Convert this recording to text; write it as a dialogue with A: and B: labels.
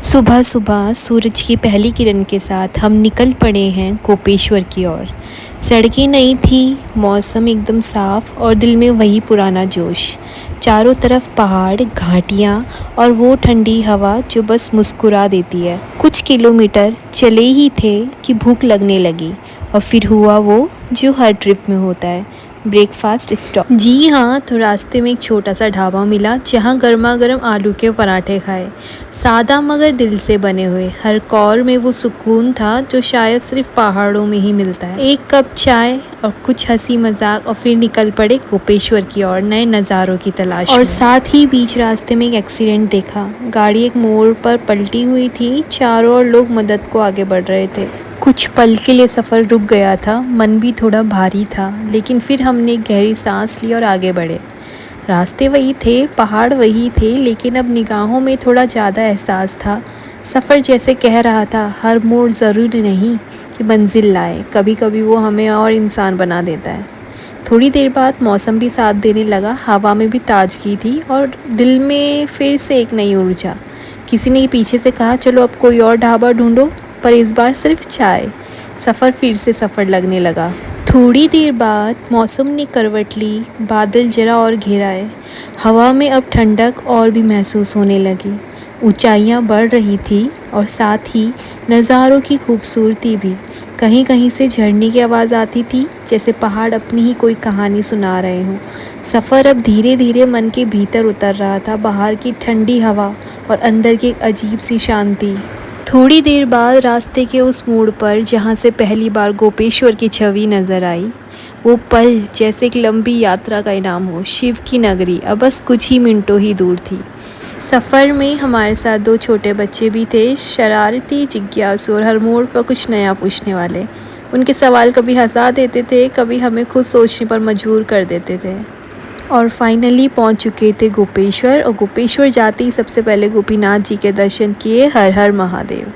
A: सुबह सुबह सूरज की पहली किरण के साथ हम निकल पड़े हैं गोपेश्वर की ओर। सड़कें नई थी, मौसम एकदम साफ और दिल में वही पुराना जोश। चारों तरफ पहाड़, घाटियाँ और वो ठंडी हवा जो बस मुस्कुरा देती है। कुछ किलोमीटर चले ही थे कि भूख लगने लगी और फिर हुआ वो जो हर ट्रिप में होता है, ब्रेकफास्ट स्टॉप। जी हाँ, तो रास्ते में एक छोटा सा ढाबा मिला जहाँ गर्मा गर्म आलू के पराठे खाए। सादा मगर दिल से बने हुए। हर कौर में वो सुकून था जो शायद सिर्फ पहाड़ों में ही मिलता है। एक कप चाय और कुछ हंसी मजाक और फिर निकल पड़े गोपेश्वर की ओर नए नज़ारों की तलाश में। और साथ ही बीच रास्ते में एक एक्सीडेंट देखा। गाड़ी एक मोड़ पर पलटी हुई थी। चारों ओर लोग मदद को आगे बढ़ रहे थे। कुछ पल के लिए सफ़र रुक गया था, मन भी थोड़ा भारी था, लेकिन फिर हमने गहरी सांस ली और आगे बढ़े। रास्ते वही थे, पहाड़ वही थे, लेकिन अब निगाहों में थोड़ा ज़्यादा एहसास था। सफ़र जैसे कह रहा था, हर मोड़ ज़रूरी नहीं कि मंजिल लाए, कभी कभी वो हमें और इंसान बना देता है। थोड़ी देर बाद मौसम भी साथ देने लगा, हवा में भी ताजगी थी और दिल में फिर से एक नई ऊर्जा। किसी ने पीछे से कहा, चलो अब कोई और ढाबा ढूंढो, पर इस बार सिर्फ चाय। सफ़र फिर से सफ़र लगने लगा। थोड़ी देर बाद मौसम ने करवट ली, बादल जरा और घिराए। हवा में अब ठंडक और भी महसूस होने लगी। ऊंचाइयां बढ़ रही थी और साथ ही नज़ारों की खूबसूरती भी। कहीं कहीं से झरने की आवाज़ आती थी, जैसे पहाड़ अपनी ही कोई कहानी सुना रहे हों। सफ़र अब धीरे धीरे मन के भीतर उतर रहा था। बाहर की ठंडी हवा और अंदर की एक अजीब सी शांति। थोड़ी देर बाद रास्ते के उस मोड़ पर जहाँ से पहली बार गोपेश्वर की छवि नज़र आई, वो पल जैसे एक लंबी यात्रा का इनाम हो। शिव की नगरी अब बस कुछ ही मिनटों ही दूर थी। सफ़र में हमारे साथ 2 छोटे बच्चे भी थे, शरारती, जिज्ञासु और हर मोड़ पर कुछ नया पूछने वाले। उनके सवाल कभी हंसा देते थे, कभी हमें खुद सोचने पर मजबूर कर देते थे। और फाइनली पहुंच चुके थे गोपेश्वर, और गोपेश्वर जाते ही सबसे पहले गोपीनाथ जी के दर्शन किए। हर हर महादेव।